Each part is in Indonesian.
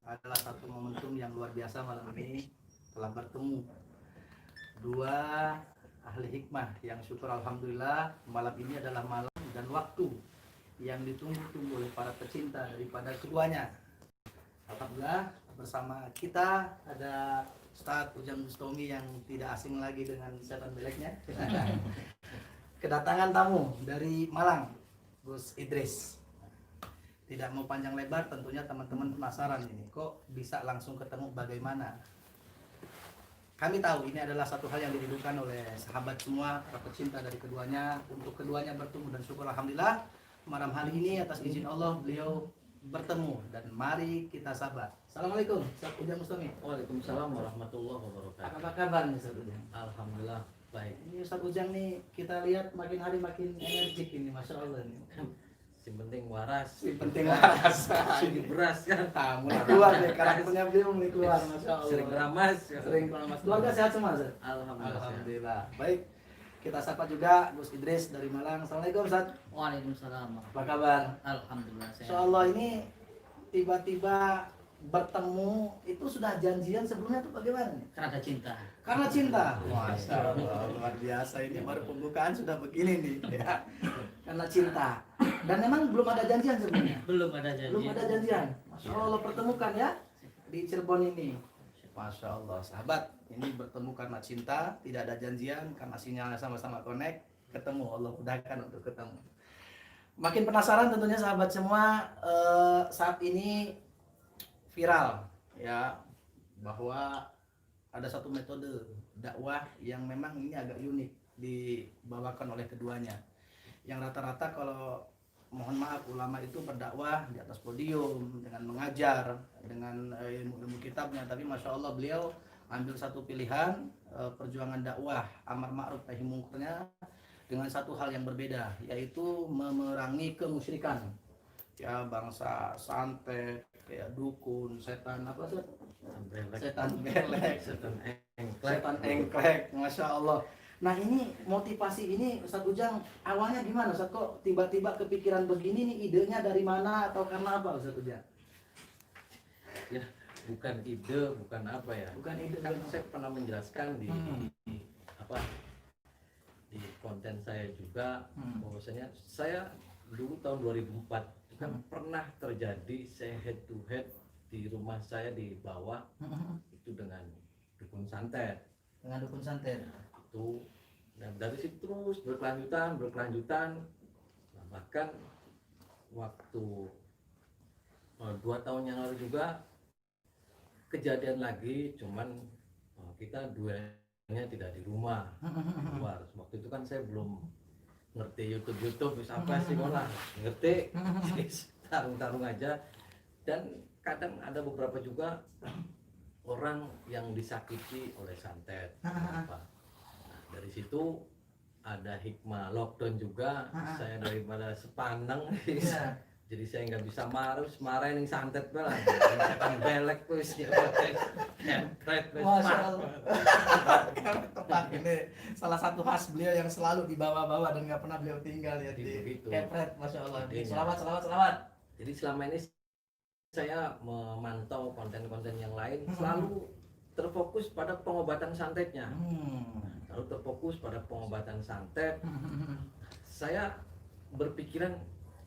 adalah satu momentum yang luar biasa. Malam ini telah bertemu dua ahli hikmah yang syukur alhamdulillah malam ini adalah malam dan waktu yang ditunggu-tunggu oleh para pecinta daripada keduanya. Alhamdulillah bersama kita ada Ustadz Ujang Bustami yang tidak asing lagi dengan setan beleknya. Kedatangan tamu dari Malang, Gus Idris. Tidak mau panjang lebar, tentunya teman-teman penasaran ini, kok bisa langsung ketemu bagaimana? Kami tahu ini adalah satu hal yang dirindukan oleh sahabat semua, para pecinta dari keduanya, untuk keduanya bertemu, dan syukur alhamdulillah malam hari ini atas izin Allah beliau bertemu, dan mari kita sabar. Assalamualaikum, Ustaz Ujang Bustami. Waalaikumsalam warahmatullahi wabarakatuh. Apa kabar nih Ustaz Ujang? Alhamdulillah baik. Ini Ustaz Ujang nih kita lihat makin hari makin energik ini, masya Allah nih. Si penting waras. Si penting waras. Segi beras kan. Mulai keluar deh karakternya beliau mulai keluar, masya Allah. Sering ramas. Sering ramas. Keluarga sehat semua, Ustaz? Alhamdulillah. Alhamdulillah. Baik. Kita sapa juga Gus Idris dari Malang. Assalamualaikum, Ustaz. Waalaikumsalam. Apa kabar? Alhamdulillah sehat. Insyaallah ini tiba-tiba bertemu itu sudah janjian sebelumnya tuh bagaimana nih? Karena cinta. Karena cinta. Masya Allah, luar biasa ini baru pembukaan sudah begini nih. Ya. Karena cinta. Dan memang belum ada janjian sebelumnya. Belum ada janji. Belum ada janjian. Masya Allah pertemukan ya di Cirebon ini. Masya Allah sahabat, ini bertemu karena cinta, tidak ada janjian, karena sinyalnya sama-sama connect, ketemu, Allah mudahkan untuk ketemu. Makin penasaran tentunya sahabat semua, saat ini viral ya, bahwa ada satu metode dakwah yang memang ini agak unik dibawakan oleh keduanya. Yang rata-rata kalau mohon maaf ulama itu berdakwah di atas podium dengan mengajar dengan ilmu-ilmu kitabnya, tapi masya Allah beliau ambil satu pilihan perjuangan dakwah amar ma'ruf nahi mungkarnya dengan satu hal yang berbeda, yaitu memerangi kemusyrikan ya, bangsa santet kayak dukun, setan apa sih, setan belek, setan engklek, masya Allah. Nah ini motivasi ini Ustaz Ujang awalnya gimana Ustaz, kok tiba-tiba kepikiran begini nih, idenya dari mana atau karena apa Ustaz Ujang? Ya, bukan ide, bukan apa ya. Bukan ide. Kan saya pernah menjelaskan di apa di konten saya juga bahwasanya saya dulu tahun 2004 kan pernah terjadi saya head to head di rumah saya di bawah itu dengan dukun santet. Dengan dukun santet. Itu dan dari situ terus berkelanjutan. Nah, bahkan waktu 2 tahun yang lalu juga kejadian lagi, cuman kita duanya tidak di rumah, keluar. Waktu itu kan saya belum ngerti YouTube bisa apa sih, malah ngerti tarung aja. Dan kadang ada beberapa juga orang yang disakiti oleh santet. Apa. Dari situ ada hikmah lockdown juga. Saya daripada sepaneng jadi saya nggak bisa marahin yang santet lah, setan belek terus ya, Masya Allah. Tepat, ini salah satu khas beliau yang selalu dibawa-bawa dan nggak pernah beliau tinggal ya di kepret, masya Allah. Selamat. Jadi selama ini saya memantau konten-konten yang lain selalu terfokus pada pengobatan santetnya. Lalu terfokus pada pengobatan santet. Saya berpikiran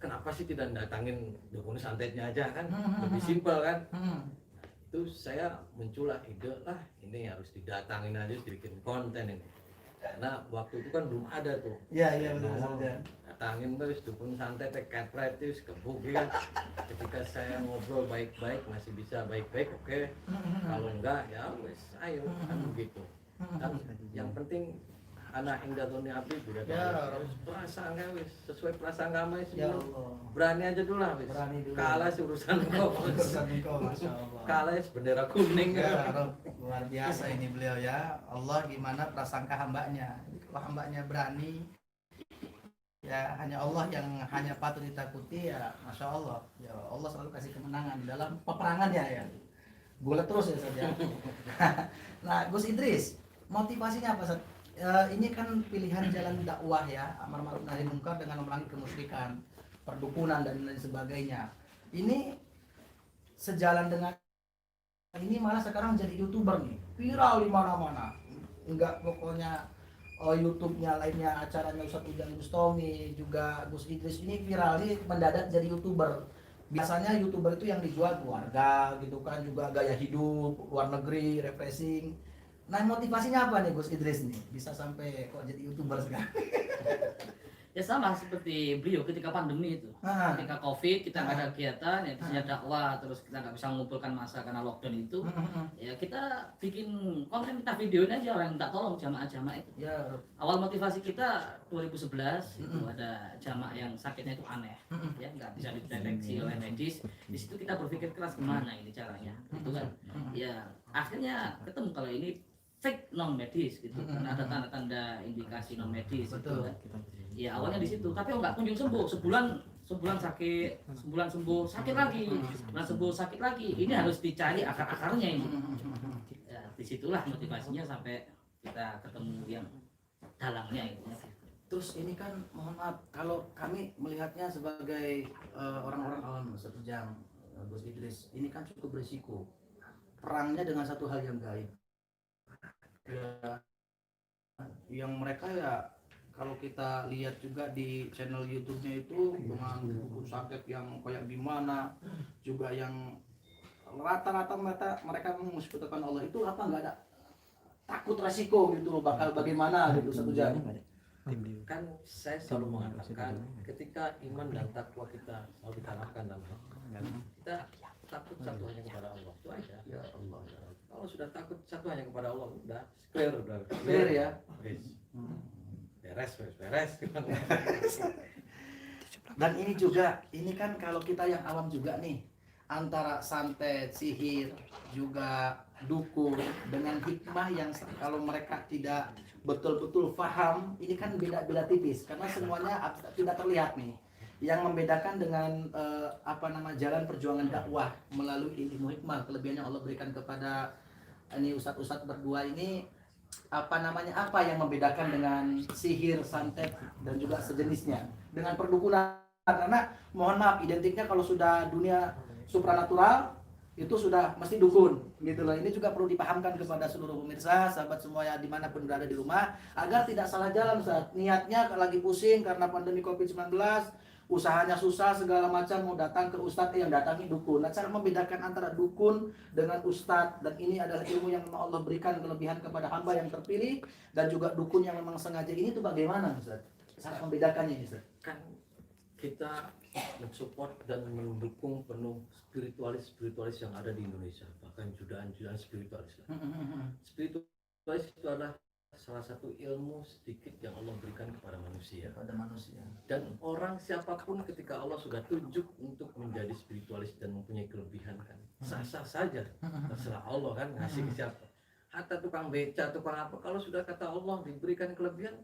kenapa sih tidak datangin dukun santetnya aja, kan lebih simpel kan. Itu saya muncullah ide lah, ini harus didatangin aja, dibikin konten ini. Karena waktu itu kan belum ada tuh. Iya betul. Datangin terus dukun santet kepret terus kebukin. Ketika saya ngobrol baik-baik masih bisa baik-baik, oke. Kalau enggak ya wes ayo kan begitu. Dan yang penting anak indah dunia abdi tidak harus prasangka wis sesuai prasangka mas Ya Allah. Berani aja dulu lah wis. Berani dulu. Kalah urusan kau. Masya Allah. Kalah bendera kuning. Ya, luar biasa ini beliau ya. Allah gimana prasangka hambanya. Kalau hambanya berani, ya hanya Allah yang hanya patut ditakuti ya, masya Allah. Ya Allah selalu kasih kemenangan dalam peperangannya ya. Boleh terus ya saja. Nah Gus Idris, motivasinya apa Ustaz? Ini kan pilihan jalan dakwah ya, amar ma'ruf nahi mungkar dengan memerangi kemusyrikan, perdukunan dan lain sebagainya. Ini sejalan dengan ini malah sekarang jadi YouTuber nih, viral di mana-mana. Enggak, pokoknya YouTube-nya lainnya, acaranya Ustadz Ujang Bustami juga Gus Idris ini viral nih, mendadak jadi YouTuber. Biasanya YouTuber itu yang dijual keluarga gitu kan, juga gaya hidup, luar negeri, refreshing. Nah, motivasinya apa nih Gus Idris nih bisa sampai kok jadi YouTuber sekarang? Ya sama seperti beliau ketika pandemi itu. Ah. Ketika COVID kita nggak ada kegiatan, ya bisa dakwah, terus kita nggak bisa mengumpulkan massa karena lockdown itu. Ya kita bikin konten, kita videoin aja orang minta tolong jamaah-jamaah itu. Ya. Awal motivasi kita 2011 itu ada jamaah yang sakitnya itu aneh, ya nggak bisa dideteksi oleh medis. Di situ kita berpikir keras gimana ini caranya, itu kan. Ya akhirnya ketemu kalau ini fake non medis gitu, karena ada tanda-tanda indikasi non medis. Betul. Gitu kan. Ya awalnya di situ, tapi nggak kunjung sembuh. Sebulan sakit, sebulan sembuh, sakit lagi, sebulan sembuh, sakit lagi. Ini harus dicari akar-akarnya ini. Ya, disitulah motivasinya sampai kita ketemu yang dalangnya itu. Terus ini kan, mohon maaf, kalau kami melihatnya sebagai orang-orang awam Ustadz Ujang, Gus Idris, ini kan cukup berisiko. Perangnya dengan satu hal yang gaib. Ya, yang mereka ya kalau kita lihat juga di channel YouTube-nya itu dengan dukun sakit yang kayak gimana, juga yang rata-rata mereka mengusulkan Allah itu apa nggak ada takut resiko gitu loh, bakal bagaimana gitu satu jam. Kan saya selalu mengatakan ketika iman dan takwa kita selalu ditanamkan dalam hati, kita takut satu hanya kepada Allah, itu aja. Ya Allah. Kalau sudah takut satu hanya kepada Allah, udah Clear ya. Beres. Dan ini juga, ini kan kalau kita yang awam juga nih, antara santet, sihir, juga dukun dengan hikmah yang kalau mereka tidak betul-betul paham, ini kan beda-beda tipis karena semuanya tidak terlihat nih. Yang membedakan dengan jalan perjuangan dakwah melalui ilmu hikmah, kelebihannya Allah berikan kepada ini ustadz-ustadz berdua ini, apa yang membedakan dengan sihir, santet dan juga sejenisnya dengan perdukunan. Karena mohon maaf, identiknya kalau sudah dunia supranatural itu sudah mesti dukun gitu loh. Ini juga perlu dipahamkan kepada seluruh pemirsa, sahabat semuanya dimanapun berada di rumah, agar tidak salah jalan saat niatnya lagi pusing karena pandemi COVID-19, usahanya susah segala macam, mau datang ke ustadz yang datangi dukun. Nah, cara membedakan antara dukun dengan ustadz, dan ini adalah ilmu yang memang Allah berikan kelebihan kepada hamba yang terpilih, dan juga dukun yang memang sengaja, ini tuh bagaimana Ustaz? Cara membedakannya Ustaz? Kan kita mensupport dan mendukung penuh spiritualis yang ada di Indonesia, bahkan jutaan spiritualis. Spiritualis itu adalah salah satu ilmu sedikit yang Allah berikan kepada manusia. Dan orang siapapun ketika Allah sudah tunjuk untuk menjadi spiritualis dan mempunyai kelebihan kan, sah-sah saja, terserah Allah kan ngasih ke siapa. Hatta tukang beca, tukang apa, kalau sudah kata Allah diberikan kelebihan,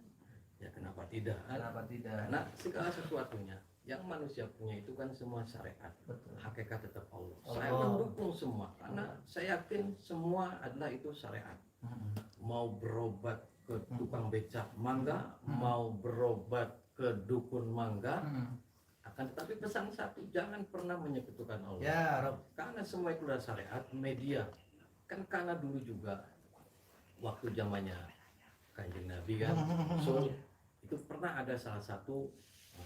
ya kenapa tidak? Karena segala sesuatunya yang manusia punya itu kan semua syariat. Hakikat tetap Allah. Saya mendukung semua karena saya yakin semua adalah itu syariat. Mau berobat ke tukang becak mangga, mau berobat ke dukun mangga, akan tetapi pesan satu, jangan pernah menyekutukan Allah. Ya, Rob. Karena semua itu adalah syariat. Media kan, karena dulu juga waktu zamannya Kanjeng Nabi kan, so itu pernah ada salah satu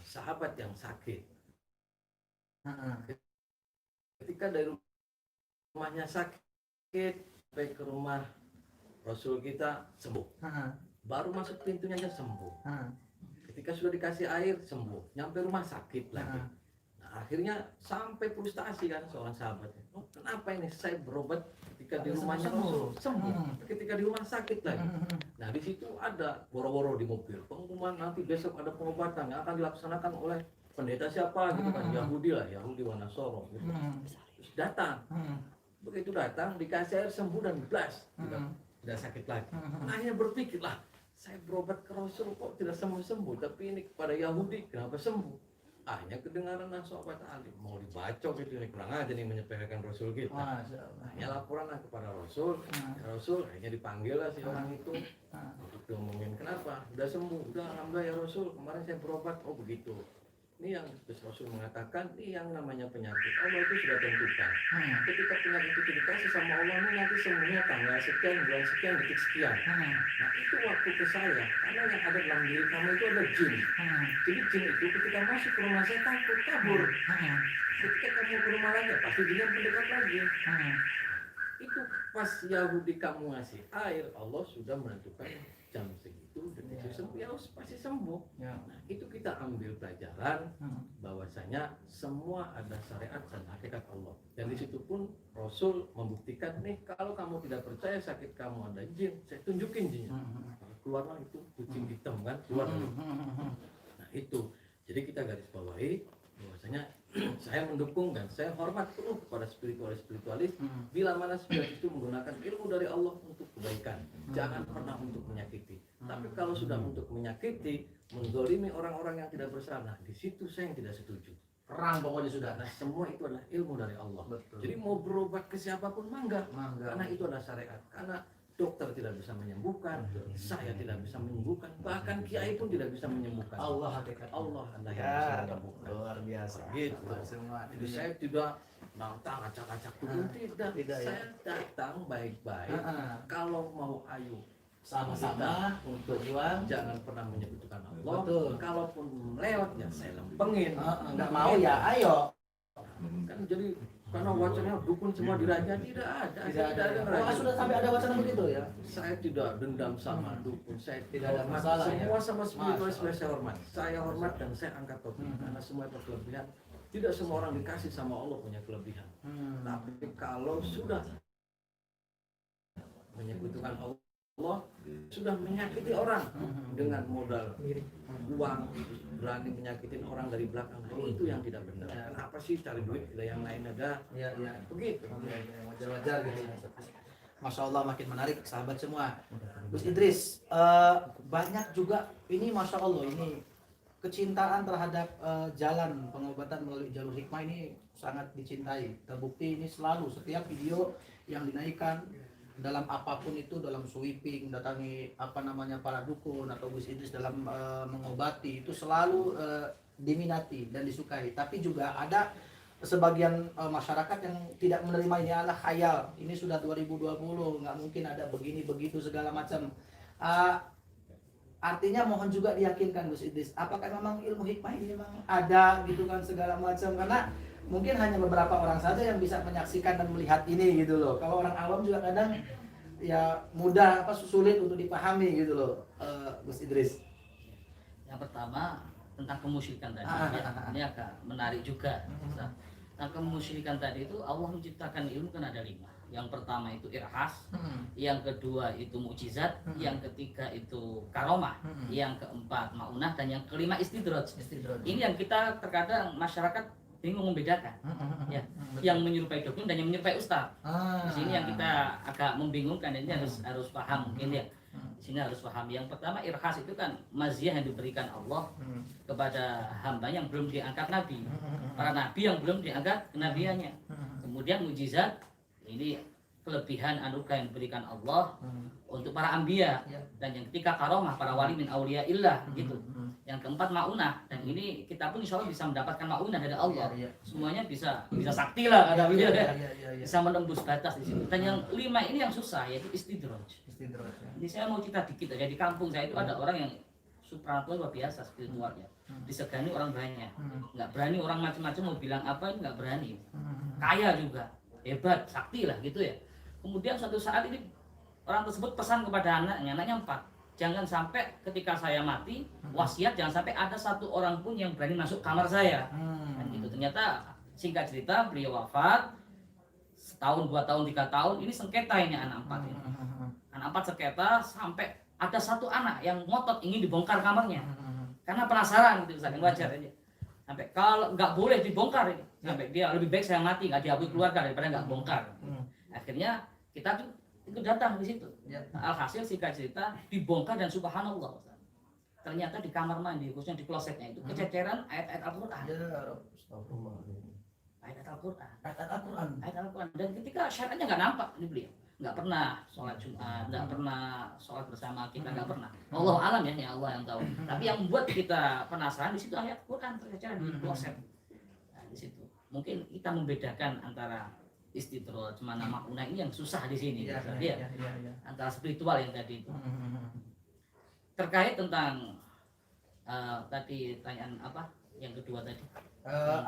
sahabat yang sakit. Ketika dari rumahnya sakit sampai ke rumah Rasul kita sembuh. Baru masuk pintunya aja sembuh. Ketika sudah dikasih air sembuh. Nyampe rumah sakit lagi. Nah, akhirnya sampai frustasi kan seorang sahabat. Oh, kenapa ini saya berobat ketika di rumahnya Rasul sembuh, ketika di rumah sakit lagi. Nah, di situ ada boro-boro di mobil pengumuman nanti besok ada pengobatan yang akan dilaksanakan oleh pendeta siapa gitu kan, Yahudi wa Nasoro gitu. Terus datang. Begitu datang dikasih air sembuh dan blas, tidak sakit lagi. Nah, akhirnya berpikirlah, saya berobat ke Rasul kok tidak sembuh-sembuh, tapi ini kepada Yahudi kenapa sembuh? Hanya kedengaran sahabat alim mau dibacok gitu, ini kurang aja nih menyepelekan Rasul kita. Hanya laporanlah kepada Rasul. Rasul akhirnya dipanggil lah si orang itu untuk diomongin, kenapa udah sembuh, udah alhamdulillah ya Rasul, kemarin saya berobat. Oh begitu, Ini yang Rasul mengatakan, ini yang namanya penyakit Allah itu sudah tentukan. Ketika penyakit itu dikasih sama Allah, ini nanti semuanya tanggal sekian, bulan sekian, detik sekian. Nah itu waktu ke saya, karena yang ada dalam diri kamu itu ada jin. Jadi jin itu ketika masuk ke rumah saya takut, kabur. Ketika kamu ke rumah lagi, pasti jinnya mendekat lagi. Itu pas Yahudi kamu ngasih air, Allah sudah menentukan jam segitu, detik sembuh, ya pasti sembuh. Ya. Nah itu kita ambil pelajaran bahwasanya semua ada syariat dan hakikat Allah. Dan di situ pun Rasul membuktikan nih, kalau kamu tidak percaya sakit kamu ada jin, saya tunjukin jinnya. Keluarlah itu kucing hitam kan, keluar. Nah itu, jadi kita garis bawahi bahwasanya saya mendukung dan saya hormat penuh kepada spiritualis bila mana spiritualis itu menggunakan ilmu dari Allah untuk kebaikan, jangan pernah untuk menyakiti. Tapi kalau sudah untuk menyakiti, menzalimi orang-orang yang tidak bersalah, di situ saya yang tidak setuju. Perang pokoknya sudah. Nah semua itu adalah ilmu dari Allah. Betul. Jadi mau berobat ke siapapun mangga, Mangga. karena itu adalah syariat. Karena dokter tidak bisa menyembuhkan, saya tidak bisa menyembuhkan, bahkan kiai pun tidak bisa menyembuhkan. Allah hakikat. Allah adalah yang Ya, bisa menyembuhkan. luar biasa. Gitu. Semua. Jadi saya tidak datang acak-acak dulu, tidak. Tidak, ya. Saya datang baik-baik. Kalau mau ayo Sama-sama untuk berjuang. jangan pernah menyebutkan Allah. Betul. Kalaupun lewat ya saya lempengin. Nggak mau ya, ayo. Kan jadi karena wacananya dukun semua diraja, tidak ada. Tidak ada. raja. Sudah sampai ada wacana begitu ya. Saya tidak dendam sama dukun, saya Tidak ada hormat. masalah, Semua ya? sama spiritualis Masalah. saya hormat. Saya hormat dan saya angkat topi karena semua itu kelebihan. Tidak semua orang dikasih sama Allah punya kelebihan. Tapi kalau sudah menyekutukan Allah, sudah menyakiti orang dengan modal uang, berani menyakitin orang dari belakang, itu yang tidak benar. Kenapa sih cari duit? Bila yang lain ada, Ya, ya. begitu. Wajar-wajar gitu. Masya Allah, makin menarik sahabat semua. Gus Idris, banyak juga ini Masya Allah, ini kecintaan terhadap jalan pengobatan melalui jalur hikmah ini sangat dicintai. Terbukti ini selalu setiap video yang dinaikkan dalam apapun itu, dalam sweeping, datangi para dukun atau Gus Idris dalam mengobati, itu selalu diminati dan disukai. Tapi juga ada sebagian masyarakat yang tidak menerima ini adalah khayal. Ini sudah 2020, nggak mungkin ada begini begitu segala macam. Artinya mohon juga diyakinkan Gus Idris, apakah memang ilmu hikmah ini memang ada gitu kan segala macam, karena mungkin hanya beberapa orang saja yang bisa menyaksikan dan melihat ini gitu loh. Kalau orang awam juga kadang ya mudah sulit untuk dipahami gitu loh, Gus Idris. Yang pertama tentang kemusyrikan tadi, ya, ini agak menarik juga. Nah, kemusyrikan tadi itu Allah menciptakan ilmu kan ada 5. Yang pertama itu irhas, yang kedua itu mukjizat, yang ketiga itu karomah, yang keempat maunah, dan yang kelima istidraj. Ini yang kita terkadang masyarakat bingung membedakan, ya, yang menyerupai dukun dan yang menyerupai ustaz. Di sini yang kita agak membingungkan, ini harus paham mungkin ya. Di sini harus paham. Yang pertama irhas itu kan maziyah yang diberikan Allah kepada hamba yang belum diangkat nabi, para nabi yang belum diangkat kenabiannya. Kemudian mukjizat, ini kelebihan anugerah yang diberikan Allah untuk para anbiya. Dan yang ketiga karomah, para wali min auliyaillah gitu. Yang keempat maunah, dan ini kita pun insya Allah bisa mendapatkan maunah dari Allah. Semuanya bisa sakti lah kata beliau ya. Bisa menembus batas di situ. Dan yang 5 ini yang susah, yaitu istidraj. Ini saya mau cerita dikit aja. Di kampung saya itu ada orang yang supranatural luar biasa spiritualnya. Disegani orang banyak. Nggak berani orang macam-macam mau bilang apa, nggak berani. Kaya juga, hebat, sakti lah gitu ya. Kemudian suatu saat ini orang tersebut pesan kepada anaknya 4. Jangan sampai ketika saya mati, wasiat jangan sampai ada satu orang pun yang berani masuk kamar saya. Dan gitu. Ternyata singkat cerita beliau wafat setahun, 2 tahun, 3 tahun. Ini sengketa ini anak 4 ini. Anak 4 sengketa sampai ada satu anak yang ngotot ingin dibongkar kamarnya. Karena penasaran gitu, misalkan wajar aja. Sampai kalau nggak boleh dibongkar ini, sampai dia lebih baik saya mati nggak diakui keluarga daripada nggak bongkar. Akhirnya kita tuh itu datang di situ. Alhasil singkat cerita dibongkar dan subhanallah, ternyata di kamar mandi khususnya di klosetnya itu kececeran ayat-ayat Al-Qur'an. Ayat Al-Qur'an. Dan ketika syariatnya nggak nampak di beliau. nggak pernah sholat Jumat, nggak pernah sholat bersama kita, nggak pernah. Allah alam ya Allah yang tahu. Tapi yang membuat kita penasaran di situ ayat Quran terbaca di WhatsApp. Nah, di situ mungkin kita membedakan antara istidroj mana makna ini yang susah di sini. Iya, Ya, iya. antara spiritual yang tadi itu. Terkait tentang tadi tanyaan apa yang kedua tadi.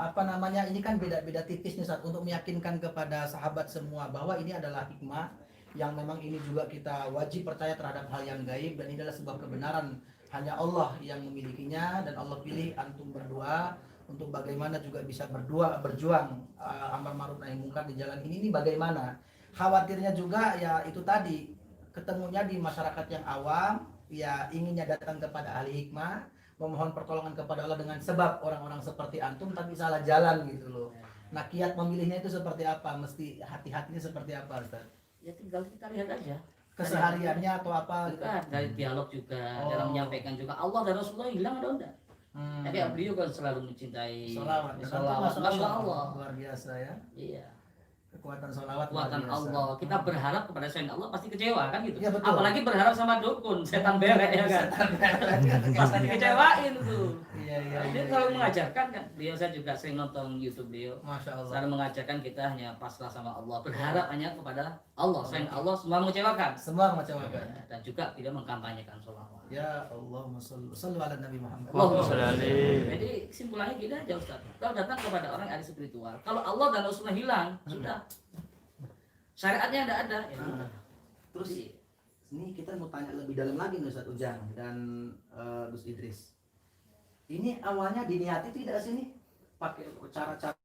Apa namanya, ini kan beda-beda tipis nih Ustaz, untuk meyakinkan kepada sahabat semua bahwa ini adalah hikmah yang memang ini juga kita wajib percaya terhadap hal yang gaib, dan ini adalah sebuah kebenaran hanya Allah yang memilikinya, dan Allah pilih antum berdua untuk bagaimana juga bisa berjuang amar ma'ruf nahi munkar di jalan ini bagaimana. Khawatirnya juga ya itu tadi, ketemunya di masyarakat yang awam, ya inginnya datang kepada ahli hikmah, memohon pertolongan kepada Allah dengan sebab orang-orang seperti antum, tapi salah jalan gitu loh. Nah, kiat memilihnya itu seperti apa? Mesti hati-hatinya seperti apa, Ustaz? Ya tinggal kita lihat aja Kesehariannya atau apa gitu? kan dari dialog juga, dalam menyampaikan juga Allah dan Rasulullah hilang atau enggak. Tapi beliau kan selalu mencintai Sholawat. Masya Allah. Luar biasa ya. Iya. Kekuatan sholawat Kekuatan luar biasa. Allah. Kita berharap kepada selain Allah pasti kecewa kan gitu. Iya, betul. Apalagi berharap sama dukun, setan berek ya kan. Pasti dikecewain tuh. Iya. Dia selalu mengajarkan kan. Beliau, saya juga sering nonton YouTube beliau. Masya Allah. Selalu mengajarkan kita hanya pasrah sama Allah, berharap hanya kepada Allah. Selain Allah semua mengecewakan. Semua mengecewakan. Dan juga tidak mengkampanyekan sholawat. Ya Allahumma shalli ala Nabi Muhammad. Allahumma sholli alaihi. Jadi kesimpulannya gini aja Ustaz. Kalau datang kepada orang yang ada spiritual, kalau Allah dan Rasulullah hilang, sudah. Syariatnya tidak ada. Ya, sudah. Terus ini kita mau tanya lebih dalam lagi nih Ustaz Ujang dan Gus Idris. Ini awalnya diniati tidak sih nih pakai cara-cara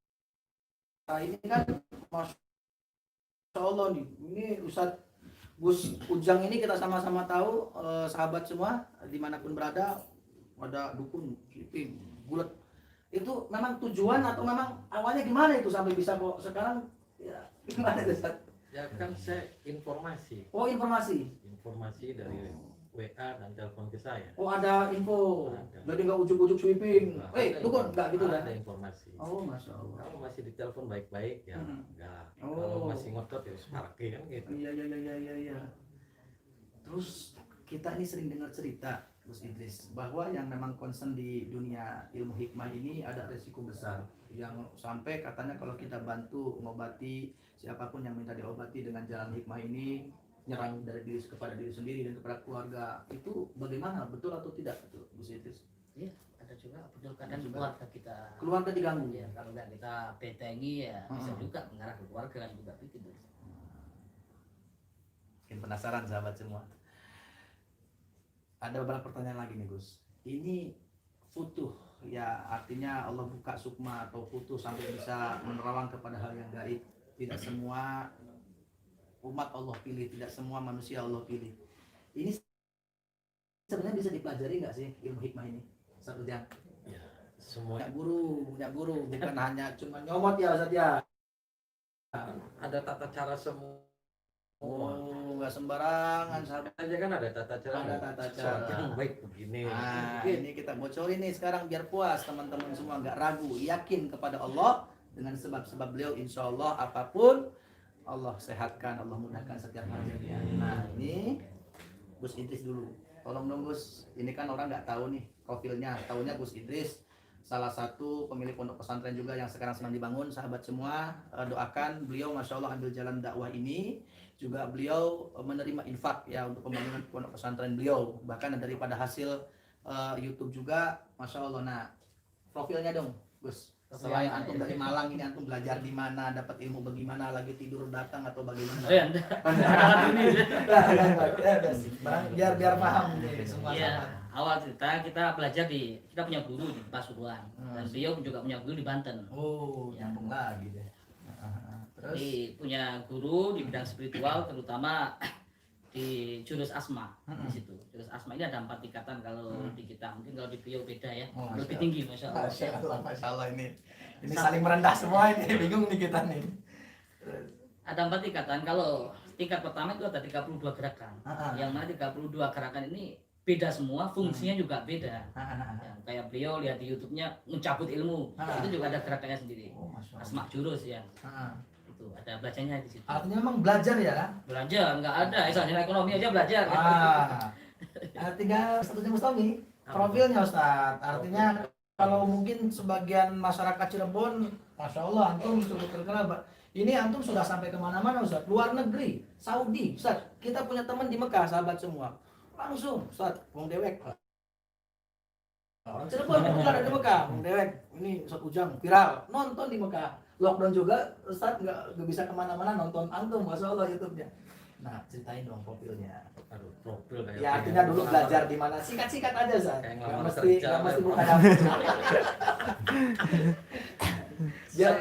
ini kan, Masya Allah nih. Ini Ustaz Gus Ujang ini kita sama-sama tahu, sahabat semua dimanapun berada, ada dukun, sleeping, gulat. Itu memang tujuan atau memang awalnya gimana itu sampai bisa kok sekarang ya gimana Ustaz? Ya kan saya informasi Oh, informasi dari WA dan telepon ke saya. Oh, ada info. Ada. Jadi nggak ujuk-ujuk sweeping. Nah, ada Dukun nggak gitu kan? ada informasi. Oh, Masya Allah. Kalau masih ditelepon baik-baik ya enggak. Oh. Kalau masih ngotot ya parkir kan gitu. Iya. Terus kita ini sering dengar cerita Gus Idris bahwa yang memang concern di dunia ilmu hikmah ini ada resiko besar yang sampai katanya kalau kita bantu mengobati siapapun yang minta diobati dengan jalan hikmah ini, nyerang dari diri kepada diri sendiri dan kepada keluarga, itu bagaimana, betul atau tidak itu Gus Idris? Iya, ada juga betul kadang Juga. keluarga kita. Keluarga diganggu Ya, kalau nggak kita betengi ya bisa juga mengarah ke keluarga kan juga begitu. Mungkin penasaran sahabat semua. Ada beberapa pertanyaan lagi nih Gus. Ini futuh ya, artinya Allah buka sukma atau futuh sampai bisa menerawang kepada hal yang gaib. Tidak semua umat Allah pilih, tidak semua manusia Allah pilih. Ini sebenarnya bisa dipelajari nggak sih ilmu hikmah ini? Satu jam. Ya, semua Punya guru, bukan hanya cuma nyomot ya Ustaz ya. ada tata cara semua. Oh, nggak sembarangan sahabat. Aja kan ada tata cara. Ada tata Sholat cara. yang baik begini. Nah, Gitu. ini kita bocorin nih sekarang biar puas teman-teman semua, nggak ragu, yakin kepada Allah dengan sebab-sebab beliau, insya Allah apapun Allah sehatkan, Allah mudahkan setiap harinya. Nah, ini Gus Idris dulu. Tolong dong Gus, ini kan orang nggak tahu nih profilnya, taunya Gus Idris salah satu pemilik pondok pesantren juga yang sekarang sedang dibangun. Sahabat semua, doakan beliau, masya Allah, ambil jalan dakwah ini. Juga beliau menerima infak ya untuk pembangunan pondok pesantren beliau, bahkan daripada hasil YouTube juga, masya Allah. Nah, profilnya dong Gus, selain antum dari Malang ini, antum belajar di mana, dapat ilmu bagaimana, lagi tidur datang atau bagaimana? Oh ya, biar paham nih semua Iya, sahabat. awal cerita kita belajar kita punya guru di Pasuruan dan beliau juga punya guru di Banten. Oh, nyambung lagi deh. Terus Jadi punya guru di bidang spiritual, terutama di jurus asma di situ. Jurus asma ini ada 4 tingkatan kalau di kita, mungkin kalau di beliau beda ya, Oh, lebih Masya tinggi masya Allah. Masya Allah ini saling merendah semua ini, bingung nih kita nih. Ada 4 tingkatan. Kalau tingkat pertama itu ada 32 gerakan. Yang mana 32 gerakan ini beda semua, fungsinya juga beda. Ya, kayak beliau lihat di YouTube-nya mencabut ilmu, itu juga ada gerakannya sendiri. Oh, Masya Allah. Asma jurus ya. Ah, Itu ada belajarnya di situ. Artinya memang belajar ya. Belajar nggak ada, sarjana ekonomi aja belajar. Tinggal Ustaz Ujang Bustami profilnya Ustaz. Artinya kalau mungkin sebagian masyarakat Cirebon, Masya Allah, antum sudah terkenal. Ini antum sudah sampai kemana-mana Ustaz. Luar negeri, Saudi, Ustaz. Kita punya teman di Mekah, sahabat semua. Langsung, Ustaz, Wong Dewek. Orang Cirebon bukan ada di Mekah, Wong Dewek. Ini Ustaz Ujang viral, nonton di Mekah. Lockdown juga, Ustaz nggak bisa kemana-mana nonton antum, Masya Allah YouTube-nya. Nah, ceritain dong profilnya. Aduh, profil kayak Ya artinya dulu belajar di mana? Sikat-sikat aja, Ustaz. Kayak Nggak ngelamar mesti kerja, nggak mesti Bang. buka dapur.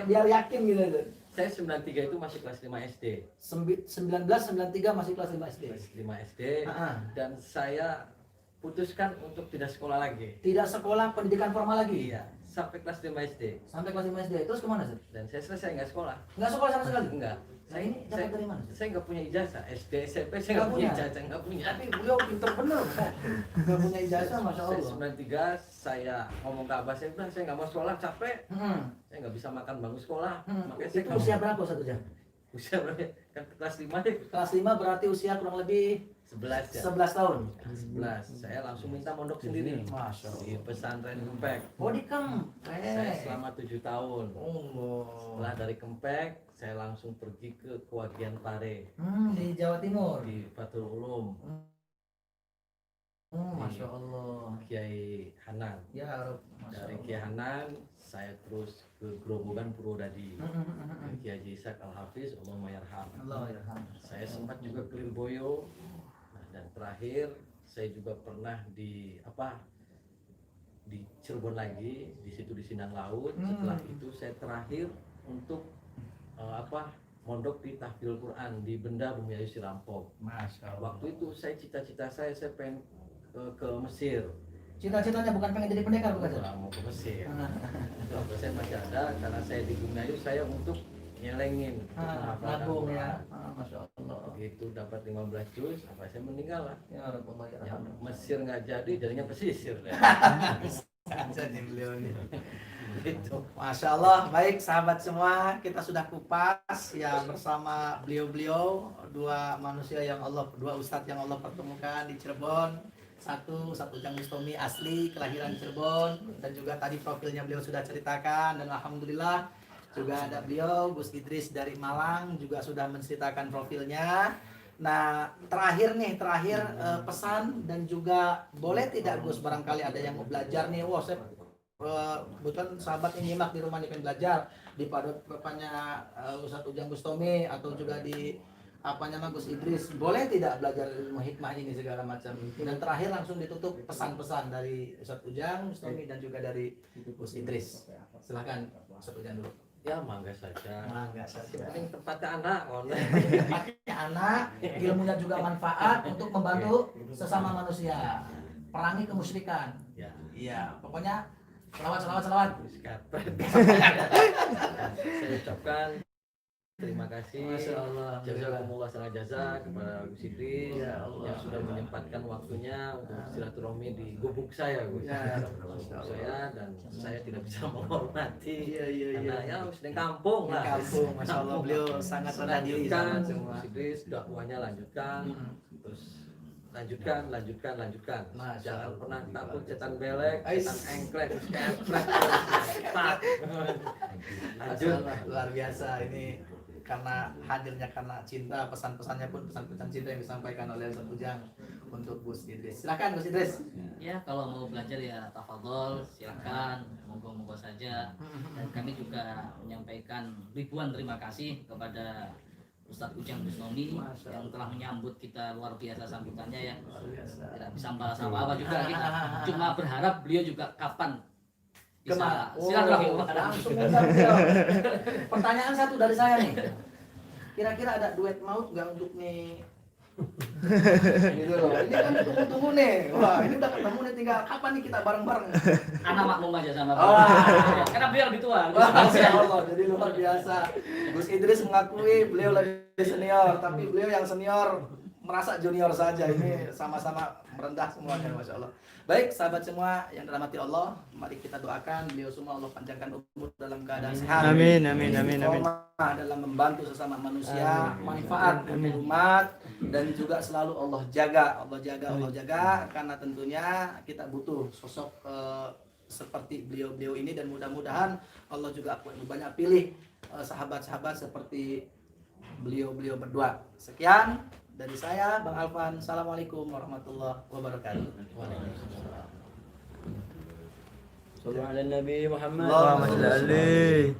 biar yakin gitu. Ustaz. Saya 93 itu masih kelas 5 SD. 1993 masih kelas 5 SD. Kelas 5 SD Ah, dan saya putuskan untuk tidak sekolah lagi. tidak sekolah pendidikan formal lagi. Iya, sampai kelas 5 SD. Sampai kelas 5 SD. Terus kemana, Ustaz? Dan saya selesai nggak sekolah. Nggak sekolah sama sekali. Enggak. Nah, ini dapat dari mana, Ustaz? Saya nggak punya ijazah. SD, SMP saya Nggak nggak punya punya? ijazah, nggak punya. Tapi beliau pinter bener, Ustaz. Nggak punya ijazah, Masya Saya Allah. 93 saya ngomong ke abah saya, udah saya nggak mau sekolah, capek. Saya nggak bisa makan bangku sekolah. Makanya saya Itu nggak usia mau. berapa, Ustaz Ujang? Usia berapa? Kan kelas 5 deh. Kelas 5 berarti usia kurang lebih 11 ya. 11 tahun. 11. Saya langsung minta mondok sendiri. Masya Allah. Di pesantren Kempek. Oh, di Kempek. Saya selama 7 tahun. Allah. Setelah dari Kempek, saya langsung pergi ke Kewagian Pare Di Jawa Timur. di Fathul Ulum, Masya Allah. Kiai Hanan. Ya Rabb. Masya Dari Allah. Kiai Hanan, saya terus ke Grobogan Purwodadi. Kiai Haji Ishak Al-Hafiz, Allahumma yarham. Allah yarham. Saya sempat juga ke Lirboyo. Nah, dan terakhir saya juga pernah di Cirebon lagi, di situ di Sindang Laut. Setelah itu saya terakhir untuk mondok di Tahfidz Quran di Benda Bumi Ayu Sirampok. Masya Allah. Waktu itu saya cita-cita saya pengen ke Mesir. Cita-citanya bukan pengen jadi pendekar, bukan, Ustaz? Mau ke Mesir. Waktu saya masih ada, karena saya di Bumi Ayu saya untuk nyelengin, untuk menghafalkan Nabung Quran. ya. Masya Allah. Begitu dapat 15 juz, apa saya meninggal lah. Ya Rabb, Allah Yang yarham. Mesir nggak jadi, jadinya pesisir. Jadi beliau ini. Gitu. Masya Allah, baik sahabat semua, kita sudah kupas ya bersama beliau-beliau, dua manusia yang Allah, dua ustadz yang Allah pertemukan di Cirebon. Satu Ujang Bustami asli kelahiran Cirebon, dan juga tadi profilnya beliau sudah ceritakan, dan alhamdulillah juga ada beliau Gus Idris dari Malang juga sudah menceritakan profilnya. Nah, terakhir pesan dan juga boleh tidak Gus, barangkali ada yang mau belajar nih, wah saya kebetulan sahabat ini nyimak di rumah ini pengen belajar di bapaknya Ustadz Ujang Bustami atau juga di Gus Idris, boleh tidak belajar ilmu hikmah ini segala macam. Dan terakhir langsung ditutup pesan-pesan dari Ustadz Ujang Bustami dan juga dari Gus Idris. Silakan Ustadz Ujang dulu. Ya mangga saja. Mangga saja. Penting tempatnya anak, Tempatnya anak, ilmunya juga manfaat untuk membantu sesama manusia. Perangi kemusyrikan. Ya. Iya, pokoknya selawat. Saya ucapkan terima kasih. Masya Allah. Jazakumullah sangat jasa kepada Gus Idris Ya Allah. yang sudah menyempatkan waktunya untuk silaturahmi di gubuk saya, Gus. Ya, Gubuk saya, dan saya tidak bisa menghormati Iya. karena ya sedang kampung Di lah. kampung, Masya Allah, beliau sangat rendah diri Lanjutkan, sama semua. Gus Idris dakwahnya lanjutkan, terus lanjutkan. Masya Jangan Allah. pernah takut cetan belek, Ais. cetan engklek, keplek, tak. Masya Allah, luar biasa ini karena hadirnya karena cinta, pesan-pesannya pun pesan-pesan cinta yang disampaikan oleh Ustadz Ujang untuk Gus Idris. Silakan Gus Idris. Ya, kalau mau belajar ya tafadhol, silakan, monggo-monggo saja. Dan kami juga menyampaikan ribuan terima kasih kepada Ustadz Ujang Bustami yang telah menyambut kita, luar biasa sambutannya ya. Luar biasa. Tidak bisa membalas apa-apa juga kita. Cuma berharap beliau juga kapan bisa silaturahmi kemana. Langsung undang beliau. Pertanyaan satu dari saya nih. Kira-kira ada duet maut nggak untuk nih? Gitu loh. Ini kan tunggu-tunggu nih. Wah, ini udah ketemu nih, tinggal kapan nih kita bareng-bareng? Anak maklum aja sama Oh. beliau. Karena beliau lebih tua. Masya Allah, jadi luar biasa. Gus Idris mengakui beliau lebih senior, tapi beliau yang senior merasa junior saja, ini sama-sama merendah semuanya, masya Allah. Baik sahabat semua yang dirahmati Allah, mari kita doakan beliau semua Allah panjangkan umur dalam keadaan sehat. Amin, amin, amin, amin. Istiqomah dalam membantu sesama manusia, manfaat untuk umat, dan juga selalu Allah jaga, karena tentunya kita butuh sosok seperti beliau-beliau ini, dan mudah-mudahan Allah juga banyak pilih sahabat-sahabat seperti beliau-beliau berdua. Sekian dari saya, Bang Alvan. Assalamualaikum warahmatullahi wabarakatuh. Sallallahu alaihi Nabi Muhammad. Allahumma Allahumma shalli alaihi.